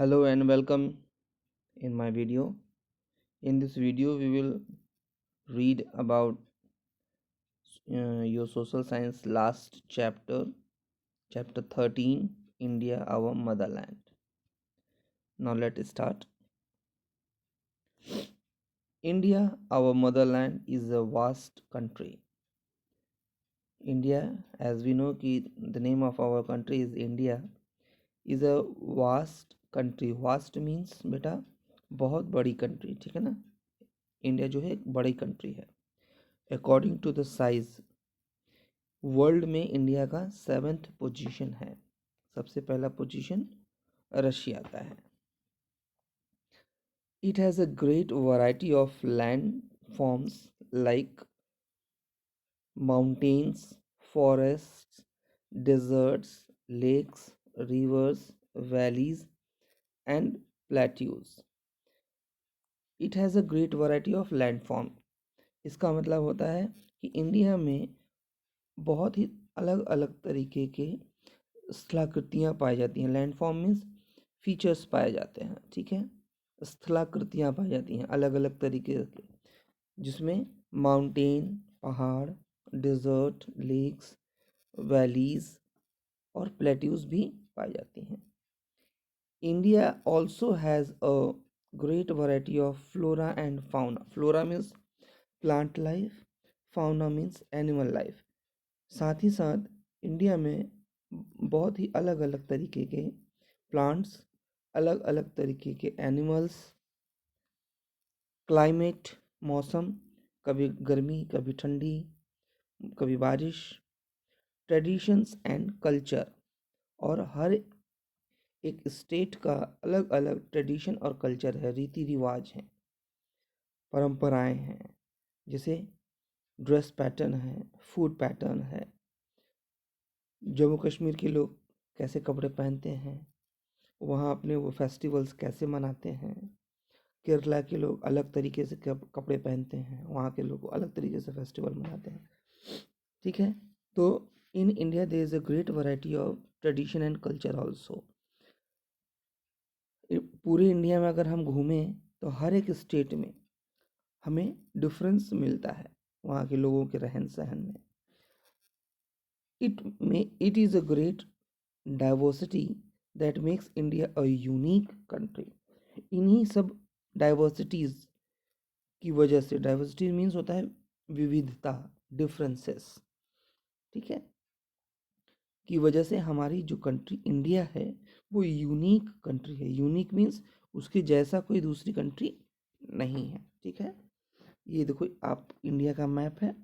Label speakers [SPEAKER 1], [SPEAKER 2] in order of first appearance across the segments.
[SPEAKER 1] Hello and welcome in my video. In this video, we will read about your social science last chapter 13, India, our motherland. Now, let's start. India, our motherland, is a vast country. India, as we know, the name of our country is India, is a vast country. Vast means बेटा बहुत बड़ी country, ठीक है ना। India जो है एक बड़ी कंट्री है। According to the size world में इंडिया का 7th पोजीशन है। सबसे पहला पोजीशन रशिया का है। It has a great variety of land forms like mountains, forests, deserts, lakes, rivers, valleys and plateaus. It has a great variety of land form, इसका मतलब होता है कि इंडिया में बहुत ही अलग अलग तरीके के स्थलाकृतियाँ पाई जाती हैं। लैंड फॉर्म मीन्स फीचर्स पाए जाते हैं, ठीक है। स्थलाकृतियाँ पाई जाती हैं अलग अलग तरीके के, जिसमें माउंटेन, पहाड़, डिज़र्ट, लेक्स, वैलीज और प्लेट्यूज भी पाई जाती हैं। India also has a great variety of flora and fauna. Flora means plant life, fauna means animal life. साथ ही साथ इंडिया में बहुत ही अलग अलग तरीके के प्लांट्स, अलग अलग तरीके के एनिमल्स, क्लाइमेट, मौसम, कभी गर्मी, कभी ठंडी, कभी बारिश, ट्रेडिशंस एंड कल्चर, और हर एक स्टेट का अलग अलग ट्रेडिशन और कल्चर है, रीति रिवाज हैं, परंपराएं हैं। जैसे ड्रेस पैटर्न है, फूड पैटर्न है, जम्मू कश्मीर के लोग कैसे कपड़े पहनते हैं, वहाँ अपने वो फेस्टिवल्स कैसे मनाते हैं। केरला के लोग अलग तरीके से कपड़े पहनते हैं, वहाँ के लोग अलग तरीके से फेस्टिवल मनाते हैं, ठीक है। तो in India there is a great variety of tradition and culture also. पूरे इंडिया में अगर हम घूमें तो हर एक स्टेट में हमें डिफरेंस मिलता है वहाँ के लोगों के रहन सहन में। It is a great diversity that makes India a unique country. इन्हीं सब डाइवर्सिटीज़ की वजह से, डाइवर्सिटी मीन्स होता है विविधता, डिफरेंसेस, ठीक है, की वजह से हमारी जो कंट्री इंडिया है वो यूनिक कंट्री है। यूनिक मीन्स उसके जैसा कोई दूसरी कंट्री नहीं है, ठीक है। ये देखो, आप इंडिया का मैप है,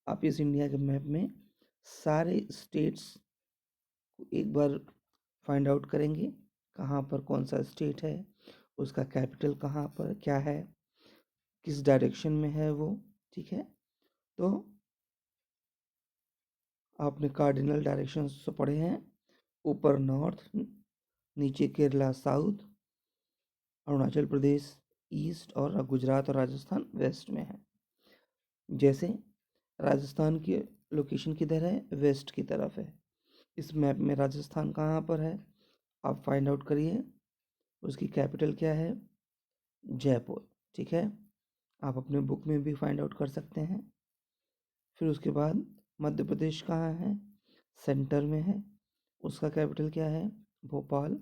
[SPEAKER 1] आप इस इंडिया के मैप में सारे स्टेट्स को एक बार फाइंड आउट करेंगे, कहाँ पर कौन सा स्टेट है, उसका कैपिटल कहाँ पर क्या है, किस डायरेक्शन में है वो, ठीक है। तो आपने कार्डिनल डायरेक्शंस तो पढ़े हैं, ऊपर नॉर्थ, नीचे केरला साउथ, अरुणाचल प्रदेश ईस्ट, और गुजरात और राजस्थान वेस्ट में है। जैसे राजस्थान की लोकेशन किधर है, वेस्ट की तरफ है। इस मैप में राजस्थान कहाँ पर है आप फाइंड आउट करिए। उसकी कैपिटल क्या है, जयपुर, ठीक है। आप अपने बुक में भी फाइंड आउट कर सकते हैं। फिर उसके बाद मध्य प्रदेश कहाँ है, सेंटर में है, उसका कैपिटल क्या है, भोपाल।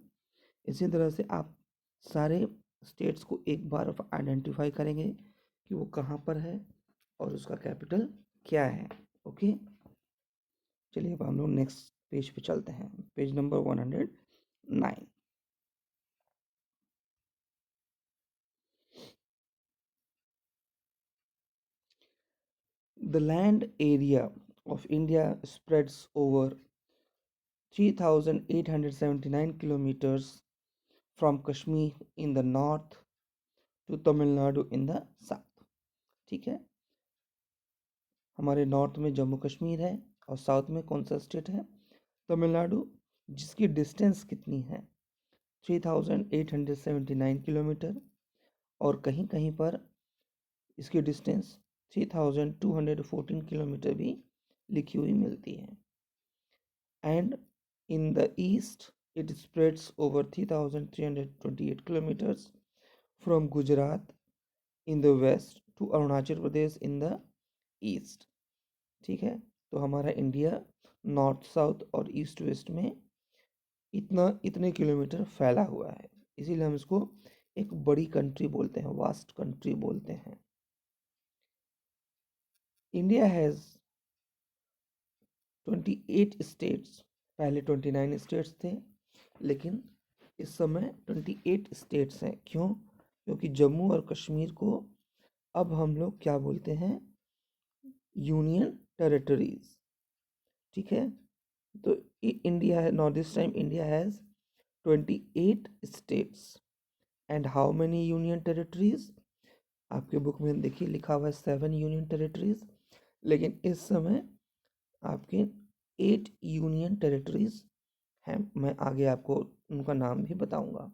[SPEAKER 1] इसी तरह से आप सारे स्टेट्स को एक बार आइडेंटिफाई करेंगे कि वो कहाँ पर है और उसका कैपिटल क्या है, ओके। चलिए अब हम लोग नेक्स्ट पेज पे चलते हैं, page number 109। The land area of India spreads over 3,879 kilometers from Kashmir in the north to Tamil Nadu in the south, ठीक है। हमारे नॉर्थ में जम्मू कश्मीर है और साउथ में कौन सा स्टेट है, तमिलनाडु, जिसकी डिस्टेंस कितनी है 3,879 किलोमीटर, और कहीं कहीं पर इसकी डिस्टेंस 3,214 किलोमीटर भी लिखी हुई मिलती है। And in the east It spreads over 3,328 kilometers from Gujarat in the west to Arunachal Pradesh in the east. ठीक है, तो हमारा इंडिया नॉर्थ साउथ और ईस्ट वेस्ट में इतने किलोमीटर फैला हुआ है, इसीलिए हम इसको एक बड़ी कंट्री बोलते हैं, वास्ट कंट्री बोलते हैं. India has 28 states. पहले 29 स्टेट्स थे, लेकिन इस समय 28 स्टेट्स हैं. क्यों? क्योंकि जम्मू और कश्मीर को अब हम लोग क्या बोलते हैं, यूनियन टेरिटरीज. ठीक है, तो इंडिया है not this time India has 28 states and how many union territories. आपके बुक में देखिए लिखा हुआ है 7 यूनियन टेरिटरीज, लेकिन इस समय आपके 8 यूनियन टेरिटरीज हैं. मैं आगे आपको उनका नाम भी बताऊंगा.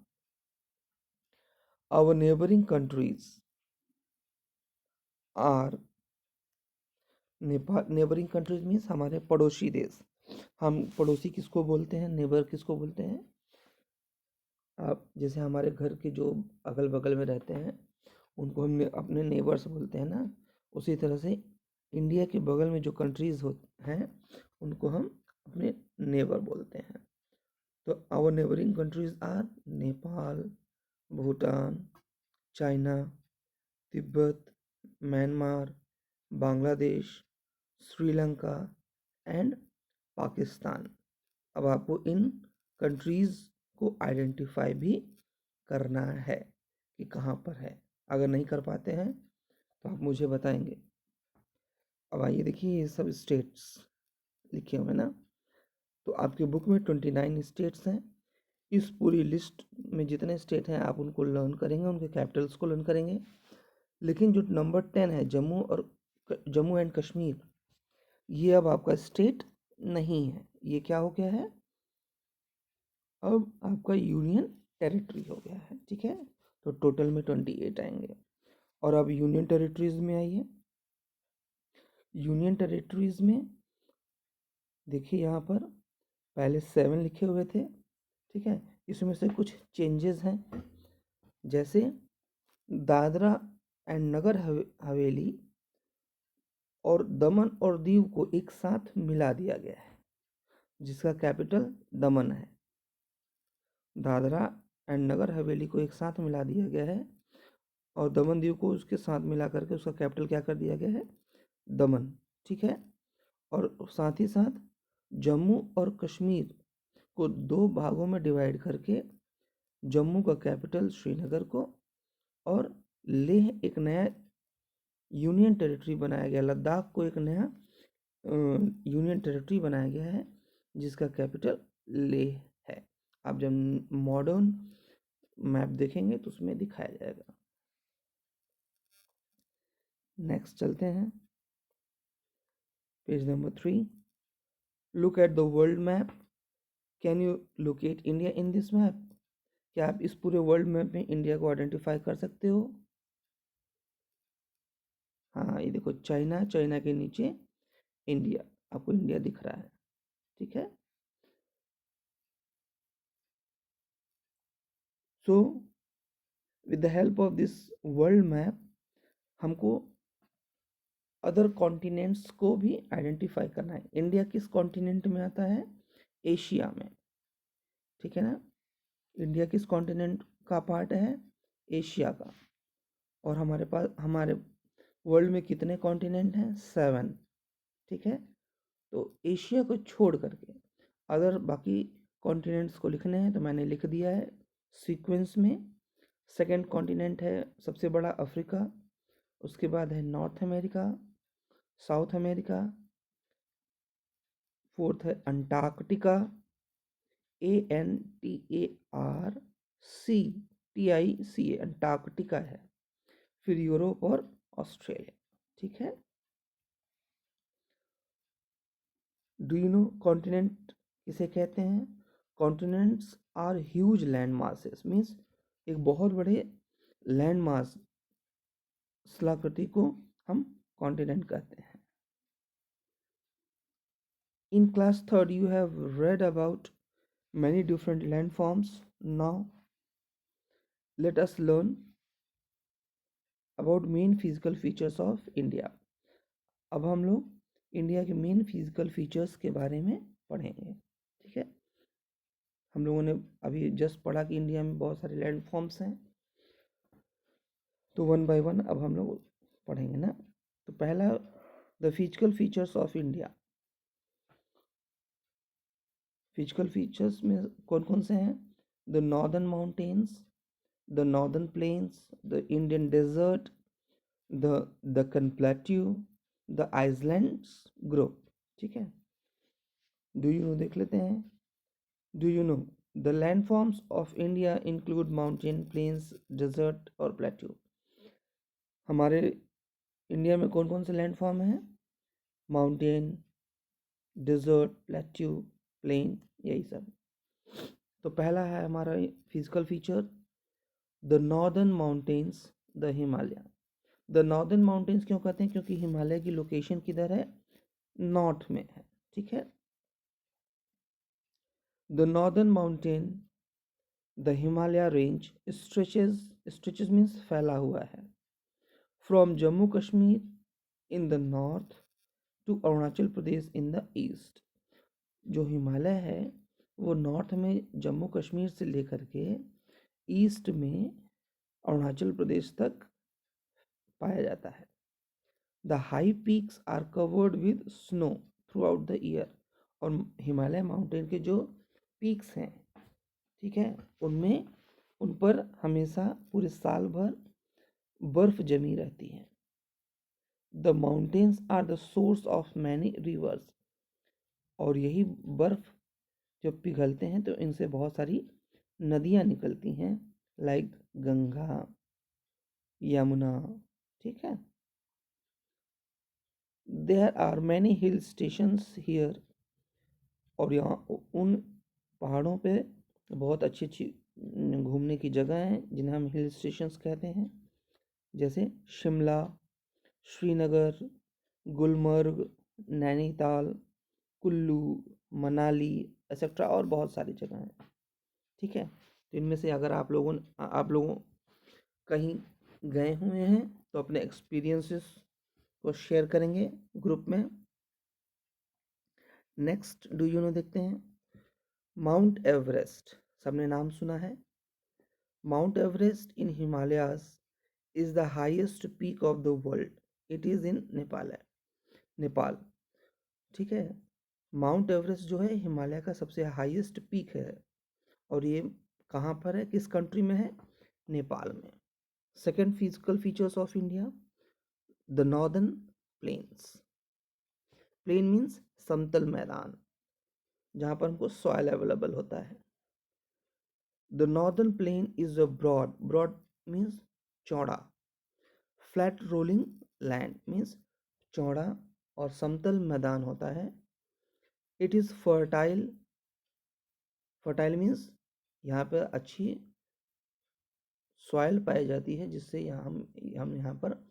[SPEAKER 1] Our neighbouring countries are Nepal. Neighbouring countries means हमारे पड़ोसी देश. हम पड़ोसी किसको बोलते हैं, नेबर किसको बोलते हैं? आप जैसे हमारे घर के जो अगल बगल में रहते हैं उनको हम अपने नेबर्स बोलते हैं ना, उसी तरह से इंडिया के बगल में जो कंट्रीज हैं उनको हम अपने नेबर बोलते हैं. तो our neighbouring countries are Nepal, Bhutan, China, Tibet, Myanmar, Bangladesh, Sri Lanka and Pakistan. अब आपको इन कंट्रीज़ को आइडेंटिफाई भी करना है कि कहाँ पर है. अगर नहीं कर पाते हैं तो आप मुझे बताएंगे. अब आइए देखिए, ये सब स्टेट्स लिखे हुए ना, तो आपके बुक में 29 स्टेट्स हैं. इस पूरी लिस्ट में जितने स्टेट हैं आप उनको लर्न करेंगे, उनके कैपिटल्स को लर्न करेंगे. लेकिन जो नंबर 10 है जम्मू एंड कश्मीर, ये अब आपका स्टेट नहीं है, ये क्या हो गया है, अब आपका यूनियन टेरिटरी हो गया है. ठीक है, तो टोटल में 28 आएंगे. और अब यूनियन टेरिटरीज में आइए. यूनियन टेरिटरीज में देखिए यहाँ पर पहले 7 लिखे हुए थे. ठीक है, इसमें से कुछ चेंजेस हैं, जैसे दादरा एंड नगर हवेली और दमन और दीव को एक साथ मिला दिया गया है, जिसका कैपिटल दमन है. दादरा एंड नगर हवेली को एक साथ मिला दिया गया है और दमन दीव को उसके साथ मिला करके उसका कैपिटल क्या कर दिया गया है, दमन. ठीक है, और साथ ही साथ जम्मू और कश्मीर को 2 भागों में डिवाइड करके जम्मू का कैपिटल श्रीनगर को और लेह एक नया यूनियन टेरिटरी बनाया गया, लद्दाख को एक नया यूनियन टेरिटरी बनाया गया है जिसका कैपिटल लेह है. आप जब मॉडर्न मैप देखेंगे तो उसमें दिखाया जाएगा. नेक्स्ट चलते हैं, page number 3. Look at the world map. Can you locate India in this map? क्या आप इस पूरे वर्ल्ड मैप में इंडिया को आइडेंटिफाई कर सकते हो? हाँ, ये देखो चाइना, चाइना के नीचे इंडिया, आपको इंडिया दिख रहा है. ठीक है, so with the help of this world map हमको अदर कॉन्टिनेंट्स को भी आइडेंटिफाई करना है. इंडिया किस कॉन्टिनेंट में आता है? एशिया में. ठीक है ना, इंडिया किस कॉन्टिनेंट का पार्ट है? एशिया का. और हमारे वर्ल्ड में कितने कॉन्टिनेंट हैं? 7. ठीक है, तो एशिया को छोड़ करके अगर बाकी कॉन्टिनेंट्स को लिखने हैं तो मैंने लिख दिया है सीक्वेंस में. सेकंड कॉन्टिनेंट है सबसे बड़ा अफ्रीका, उसके बाद है north America, south America, fourth है अंटार्कटिका, ANTARCTICA, अंटार्कटिका है. फिर यूरोप और ऑस्ट्रेलिया. ठीक है, डू यू नो कॉन्टिनेंट किसे कहते हैं? Continents are huge land masses, means एक बहुत बड़े लैंड मास स्थलाकृति को हम कॉन्टिनेंट कहते हैं. In class 3rd you have read about many different landforms. Now let us learn about main physical features of India. अब हम लोग इंडिया के मेन फिजिकल फीचर्स के बारे में पढ़ेंगे। ठीक है, हम लोगों ने अभी जस्ट पढ़ा कि इंडिया में बहुत सारे लैंडफॉर्म्स हैं, तो वन बाय वन अब हम लोग पढ़ेंगे ना। तो पहला, the physical features of India. Physical features में कौन कौन से हैं? The northern mountains, the northern plains, the Indian desert, the Deccan plateau, the islands group. ठीक है, डू यू नो देख लेते हैं। Do you know the landforms of India include mountain, plains, desert और प्लेट्यू। हमारे इंडिया में कौन कौन से लैंडफॉर्म हैं? माउंटेन, डेजर्ट, प्लेट्यू, प्लेन, यही सब। तो पहला है हमारा physical feature, the northern mountains, the Himalaya. The northern mountains क्यों कहते हैं? क्योंकि हिमालय की लोकेशन किधर है? नॉर्थ में है। ठीक है, the northern mountain, the Himalaya range stretches means फैला हुआ है, from Jammu Kashmir in the north to Arunachal Pradesh in the east. जो हिमालय है वो नॉर्थ में जम्मू कश्मीर से लेकर के ईस्ट में अरुणाचल प्रदेश तक पाया जाता है। The high peaks are covered with snow throughout the year. और हिमालय माउंटेन के जो पीक्स हैं, ठीक है, उन पर हमेशा पूरे साल भर बर्फ जमी रहती है। The mountains are the source of many rivers. और यही बर्फ जब पिघलते हैं तो इनसे बहुत सारी नदियाँ निकलती हैं, लाइक गंगा, यमुना। ठीक है, there are many hill stations here. और यहाँ उन पहाड़ों पे बहुत अच्छी अच्छी घूमने की जगह हैं जिन्हें हम हिल स्टेशंस कहते हैं, जैसे शिमला, श्रीनगर, गुलमर्ग, नैनीताल, कुल्लू, मनाली एक्सेट्रा, और बहुत सारी जगह हैं। ठीक है, तो इनमें से अगर आप लोगों कहीं गए हुए हैं तो अपने एक्सपीरियंसेस को शेयर करेंगे ग्रुप में। नेक्स्ट, डू यू नो देखते हैं, माउंट एवरेस्ट। सबने नाम सुना है। Mount Everest in Himalayas is the highest peak of the world. It is in Nepal. ठीक है, माउंट एवरेस्ट जो है हिमालय का सबसे हाईएस्ट पीक है, और ये कहाँ पर है, किस कंट्री में है? नेपाल में। Second physical features of India, the northern plains. Plain means समतल मैदान, जहाँ पर हमको सॉइल अवेलेबल होता है। The northern plain is a broad means चौड़ा, फ्लैट रोलिंग लैंड मीन्स चौड़ा और समतल मैदान होता है। इट इज़ फर्टाइल मीन्स यहाँ पर अच्छी सॉइल पाई जाती है, जिससे हम यहाँ पर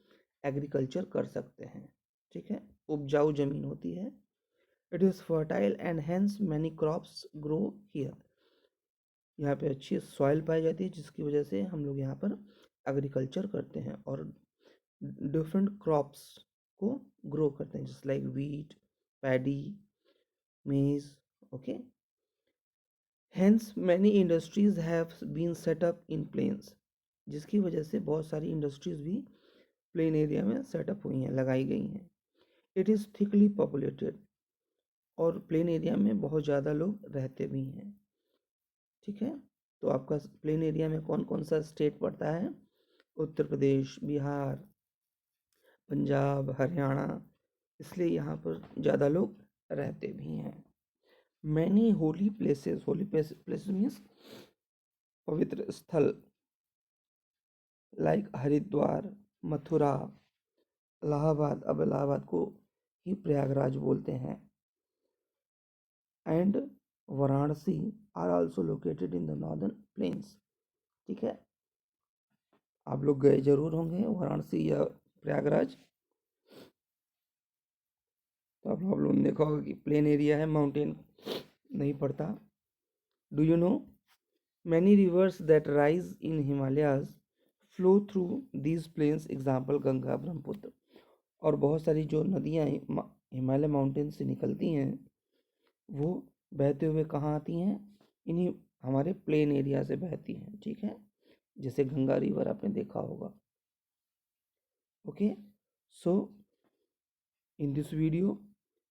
[SPEAKER 1] एग्रीकल्चर कर सकते हैं। ठीक है, उपजाऊ जमीन होती है। It is fertile and hence many crops grow here. यहाँ पे अच्छी सॉइल पाई जाती है, जिसकी वजह से हम लोग यहाँ पर एग्रीकल्चर करते हैं और डिफरेंट क्रॉप्स को ग्रो करते हैं, जैसे like wheat, paddy, maize. Okay, hence many industries have been set up in plains. जिसकी वजह से बहुत सारी इंडस्ट्रीज भी प्लेन एरिया में सेटअप हुई हैं, लगाई गई हैं। It is thickly populated. और प्लेन एरिया में बहुत ज़्यादा लोग रहते भी हैं। ठीक है, तो आपका प्लेन एरिया में कौन कौन सा स्टेट पड़ता है? उत्तर प्रदेश, बिहार, पंजाब, हरियाणा। इसलिए यहाँ पर ज़्यादा लोग रहते भी हैं। मैनी होली प्लेसेस मीन्स पवित्र स्थल, लाइक हरिद्वार, मथुरा, इलाहाबाद। अब इलाहाबाद को ही प्रयागराज बोलते हैं। And Varanasi are also located in the northern plains. ठीक है, आप लोग गए जरूर होंगे वाराणसी या प्रयागराज। तो आप लोगों ने देखा होगा कि प्लेन एरिया है, माउंटेन नहीं पड़ता। Do you know? Many rivers that rise in Himalayas flow through these plains, example Ganga Brahmaputra. और बहुत सारी जो नदियाँ हिमालय माउंटेन से निकलती हैं वो बहते हुए कहाँ आती हैं, इन्हीं हमारे प्लेन एरिया से बहती हैं, ठीक है, जैसे गंगा रिवर आपने देखा होगा. Okay, so in this video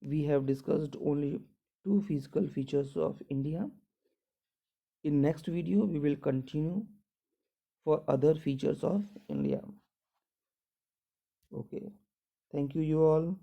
[SPEAKER 1] we have discussed only two physical features of India. In next video we will continue for other features of India. Okay, thank you all.